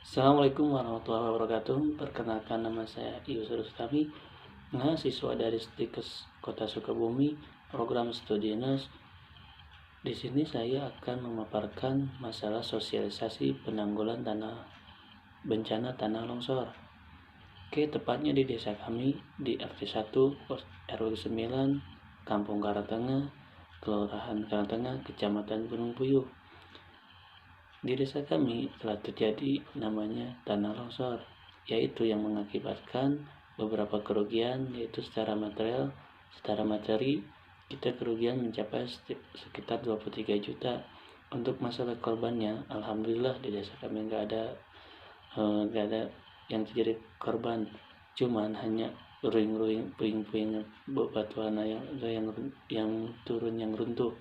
Assalamualaikum warahmatullahi wabarakatuh. Perkenalkan, nama saya Ius Rustami, mahasiswa dari Stikes Kota Sukabumi, program studi NUS. Di sini saya akan memaparkan masalah sosialisasi penanggulangan bencana tanah longsor. Oke, tepatnya di desa kami di RT 1 RW 9, Kampung Karangtengah, Kelurahan Karangtengah, Kecamatan Gunung Puyuh. Di desa kami telah terjadi namanya tanah longsor, yaitu yang mengakibatkan beberapa kerugian, yaitu secara material, secara materi kita kerugian mencapai sekitar 23 juta. Untuk masalah korbannya, alhamdulillah di desa kami nggak ada yang terjadi korban, cuman hanya puing-puing bebatuan yang turun, yang runtuh.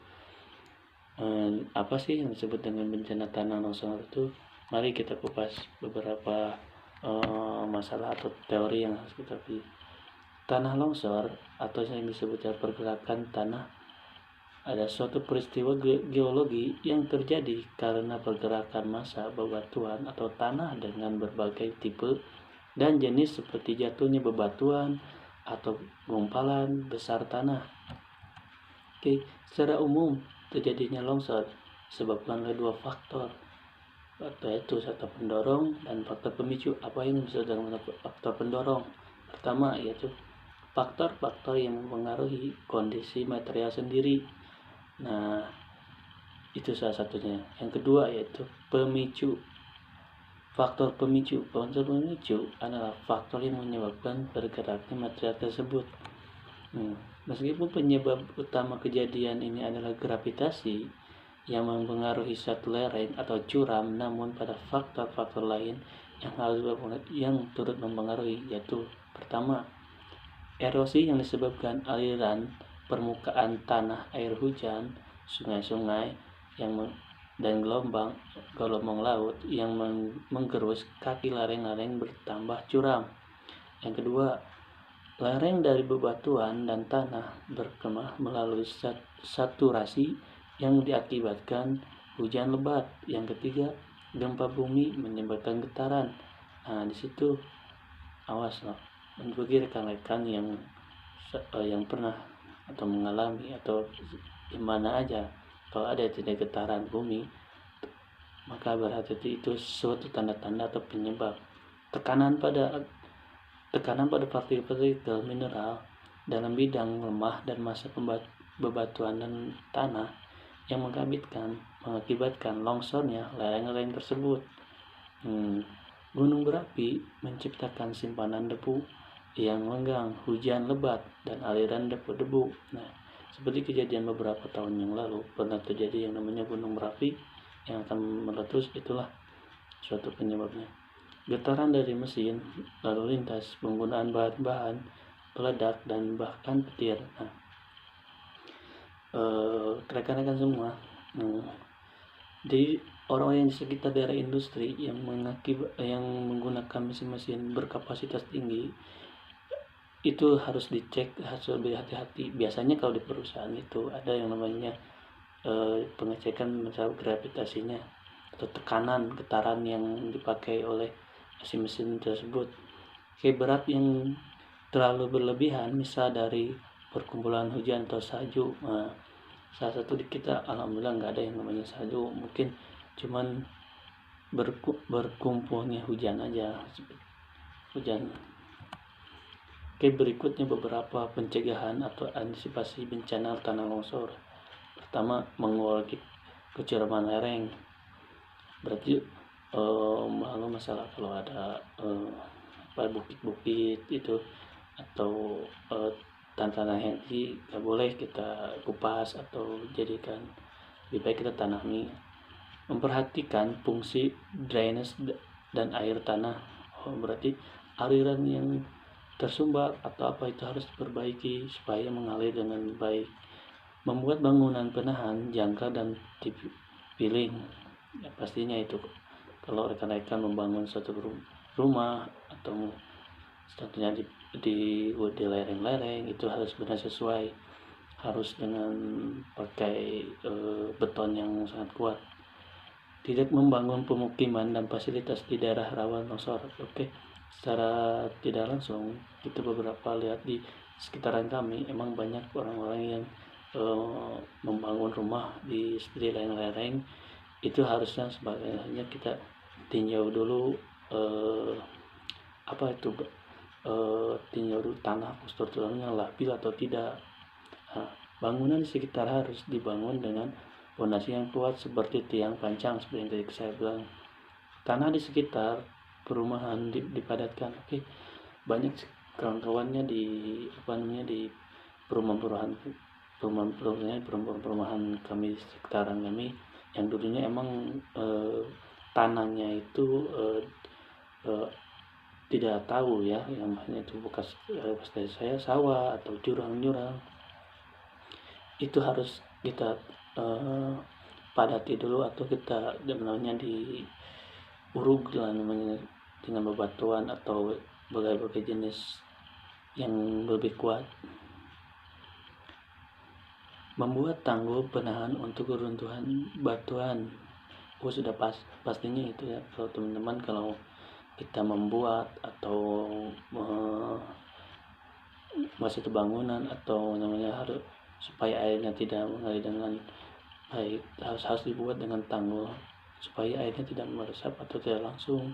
Apa sih yang disebut dengan bencana tanah longsor itu? Mari kita kupas beberapa masalah atau teori yang harus kita pilih. Tanah longsor atau yang disebut pergerakan tanah ada suatu peristiwa geologi yang terjadi karena pergerakan massa bebatuan atau tanah dengan berbagai tipe dan jenis, seperti jatuhnya bebatuan atau gumpalan besar tanah. Oke, secara umum terjadinya longsor disebabkan oleh dua faktor, yaitu faktor pendorong dan faktor pemicu. Apa yang disebut dengan faktor pendorong? Pertama, yaitu faktor-faktor yang mempengaruhi kondisi material sendiri. Nah, itu salah satunya. Yang kedua yaitu pemicu. Faktor pemicu adalah faktor yang menyebabkan pergerakan material tersebut. Meskipun penyebab utama kejadian ini adalah gravitasi yang mempengaruhi satu lereng atau curam, namun pada faktor-faktor lain yang turut mempengaruhi, yaitu pertama, erosi yang disebabkan aliran permukaan tanah air hujan, sungai-sungai dan gelombang laut yang menggerus kaki lereng-lereng bertambah curam. Yang kedua, lereng dari bebatuan dan tanah berkemah melalui saturasi yang diakibatkan hujan lebat. Yang ketiga, gempa bumi menyebabkan getaran. Nah, di situ awas loh, bagi rekan-rekan yang pernah atau mengalami atau di mana aja kalau ada terjadi getaran bumi, maka berarti itu suatu tanda-tanda atau penyebab tekanan pada partikel mineral dalam bidang lemah dan massa bebatuan dan tanah yang mengakibatkan longsornya lereng-lereng tersebut. Gunung berapi menciptakan simpanan debu yang menggang hujan lebat dan aliran debu-debu. Nah, seperti kejadian beberapa tahun yang lalu pernah terjadi yang namanya gunung berapi yang akan meletus, itulah suatu penyebabnya. Getaran dari mesin lalu lintas, penggunaan bahan-bahan peledak dan bahkan petir. Nah, rekan-rekan semua, jadi orang yang di sekitar daerah industri yang menggunakan mesin-mesin berkapasitas tinggi itu harus dicek, harus lebih hati-hati. Biasanya kalau di perusahaan itu ada yang namanya pengecekan masalah gravitasinya atau getaran yang dipakai oleh mesin-mesin tersebut. Berat yang terlalu berlebihan, misal dari perkumpulan hujan atau salju. Nah, salah satu di kita alhamdulillah nggak ada yang namanya salju, mungkin cuman berkumpulnya hujan aja, hujan. Berikutnya beberapa pencegahan atau antisipasi bencana tanah longsor. Pertama, mengurangi kecuraman lereng. Berarti masalah kalau ada bukit-bukit itu atau tanah yang nggak boleh kita kupas atau jadikan, lebih baik kita tanami. Memperhatikan fungsi drainase dan air tanah. Berarti aliran yang tersumbat atau apa itu harus diperbaiki supaya mengalir dengan baik. Membuat bangunan penahan jangkar dan tiling. Ya, pastinya itu kalau rekan-rekan membangun suatu rumah atau satunya di lereng-lereng, itu harus benar sesuai, harus dengan pakai beton yang sangat kuat. Tidak membangun pemukiman dan fasilitas di daerah rawan longsor. Oke, secara tidak langsung kita beberapa lihat di sekitaran kami emang banyak orang-orang yang membangun rumah di seperti lereng-lereng. Itu harusnya sebaiknya kita tinjau dulu apa itu tinjau dulu tanah strukturalnya labil atau tidak. Nah, bangunan di sekitar harus dibangun dengan fondasi yang kuat seperti tiang pancang seperti yang tadi saya bilang. Tanah di sekitar perumahan dipadatkan. Oke, banyak kawan-kawannya di apa namanya di perumahan kami di sekitaran kami yang dulunya emang tanahnya itu tidak tahu ya, yang hanya itu bekas dari saya sawah atau jurang-jurang. Itu harus kita padati dulu atau kita namanya diuruk lah namanya dengan bebatuan atau berbagai jenis yang lebih kuat. Membuat tanggul penahan untuk keruntuhan batuan. Sudah pastinya itu ya, kalau teman-teman kalau kita membuat atau suatu bangunan atau namanya harus supaya airnya tidak mengalir dengan baik, harus dibuat dengan tanggul supaya airnya tidak meresap atau tidak langsung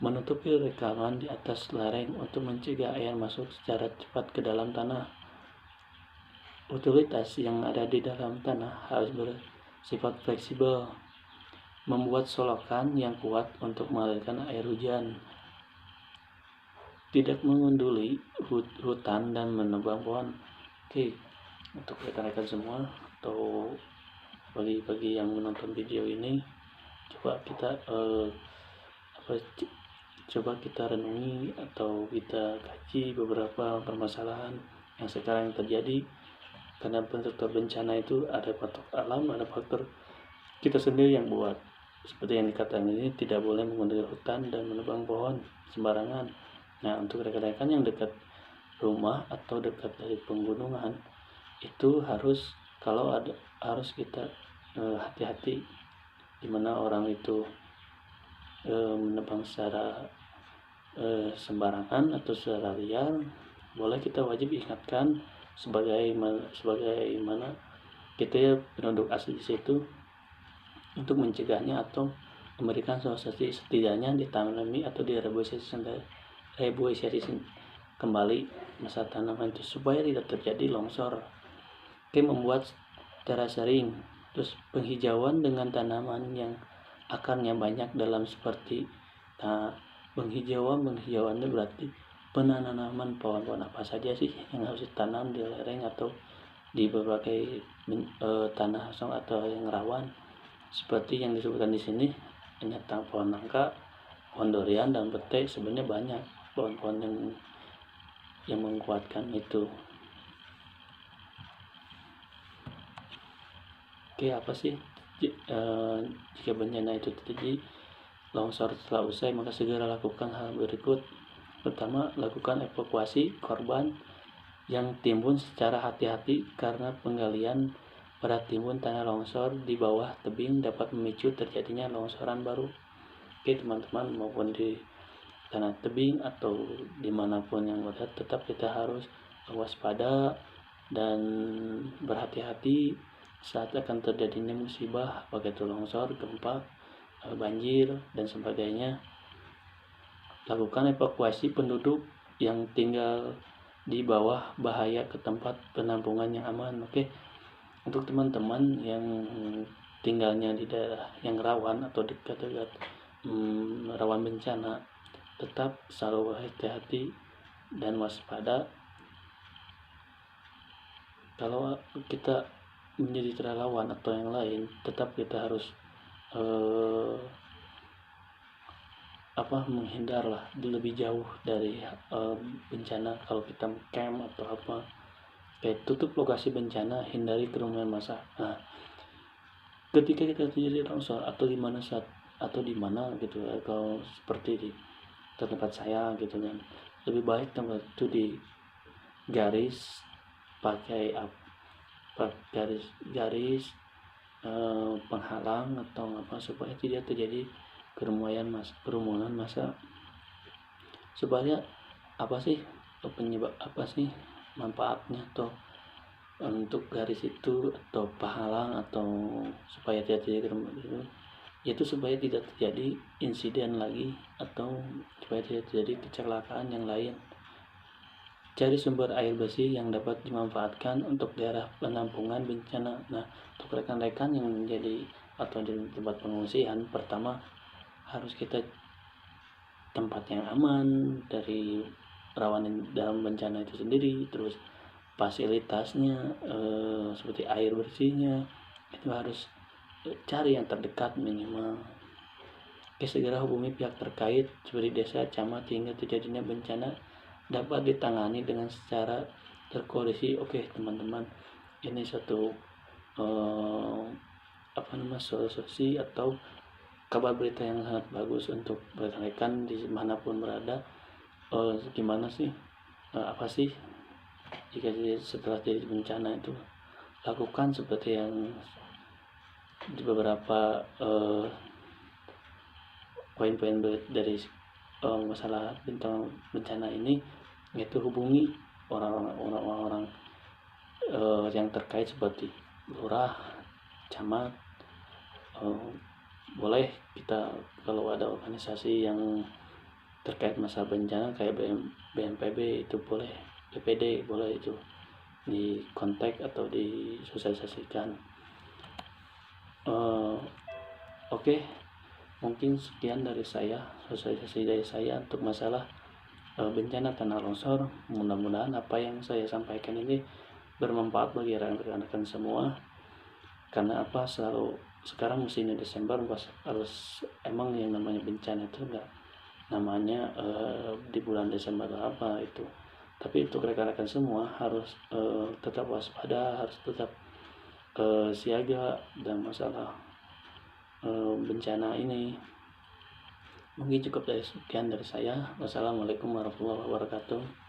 menutupi rekaman di atas lereng untuk mencegah air masuk secara cepat ke dalam tanah. Utilitas yang ada di dalam tanah harus bersifat fleksibel, membuat solokan yang kuat untuk mengalirkan air hujan, tidak mengunduli hutan dan menebang pohon. Oke, untuk rekan-rekan semua atau bagi yang menonton video ini, coba kita coba kita renungi atau kita kaji beberapa permasalahan yang sekarang terjadi. Karena faktor bencana itu ada faktor alam, ada faktor kita sendiri yang buat. Seperti yang dikatakan ini, tidak boleh mengunduli hutan dan menebang pohon sembarangan. Nah, untuk rekan-rekan yang dekat rumah atau dekat dari penggunungan, itu harus kita hati-hati di mana orang itu menebang secara sembarangan atau secara liar. Boleh kita wajib ingatkan sebagaimana kita ya penduduk asli di situ untuk mencegahnya atau memberikan solusi setidaknya ditanami atau direboisasi kembali masa tanaman itu supaya tidak terjadi longsor. Oke, membuat secara sering, terus penghijauan dengan tanaman yang akarnya banyak dalam seperti penghijauan itu berarti penanaman pohon-pohon apa saja sih yang harus ditanam di lereng atau di berbagai tanah atau yang rawan seperti yang disebutkan di sini, hanya pohon nangka, pohon durian dan pete. Sebenarnya banyak pohon-pohon yang menguatkan itu. Oke, apa sih jika bencana itu terjadi longsor setelah usai, maka segera lakukan hal berikut. Pertama, lakukan evakuasi korban yang timbun secara hati-hati karena penggalian pada timbun tanah longsor di bawah tebing dapat memicu terjadinya longsoran baru. Oke teman-teman, maupun di tanah tebing atau dimanapun yang berada, tetap kita harus waspada dan berhati-hati saat akan terjadinya musibah, baik itu longsor, gempa, banjir dan sebagainya. Lakukan evakuasi penduduk yang tinggal di bawah bahaya ke tempat penampungan yang aman. Oke, untuk teman-teman yang tinggalnya di daerah yang rawan atau dekat rawan bencana, tetap selalu hati-hati dan waspada. Kalau kita menjadi relawan atau yang lain, tetap kita harus menghindarlah lebih jauh dari bencana. Kalau kita camp atau apa, tutup lokasi bencana, hindari kerumunan massa. Nah, ketika kita terjadi longsor atau di mana gitu, kalau seperti di tempat saya gitu kan, lebih baik tempat itu di garis pakai garis penghalang atau apa supaya tidak terjadi kerumunan massa, supaya apa sih penyebab apa sih manfaatnya atau untuk garis itu atau penghalang atau supaya tidak terjadi kerumunan itu, yaitu supaya tidak terjadi insiden lagi atau supaya tidak terjadi kecelakaan yang lain. Cari sumber air bersih yang dapat dimanfaatkan untuk daerah penampungan bencana. Nah, untuk rekan-rekan yang menjadi atau di tempat pengungsian, pertama harus kita tempat yang aman dari rawan dalam bencana itu sendiri, terus fasilitasnya seperti air bersihnya itu harus cari yang terdekat minimal. Segera hubungi pihak terkait seperti desa, camat hingga terjadinya bencana dapat ditangani dengan secara terkoordinasi. Oke teman-teman, ini satu solusi atau kabar berita yang sangat bagus untuk rekan-rekan dimanapun berada. Gimana sih apa sih jika setelah terjadi bencana itu lakukan seperti yang di beberapa poin-poin dari masalah bencana ini, yaitu hubungi orang-orang yang terkait seperti lurah, camat. Boleh kita kalau ada organisasi yang terkait masalah bencana kayak BNPB itu boleh, BPD boleh itu di kontak atau disosialisasikan. Oke, mungkin sekian dari saya, sosialisasi dari saya untuk masalah bencana tanah longsor. Mudah-mudahan apa yang saya sampaikan ini bermanfaat bagi rekan-rekan semua, karena apa, selalu sekarang musim Desember harus emang yang namanya bencana itu enggak namanya di bulan Desember apa itu, tapi untuk rekan-rekan semua harus tetap waspada, harus tetap siaga dan masalah bencana ini. Mungkin cukup dari sekian dari saya. Wassalamualaikum warahmatullahi wabarakatuh.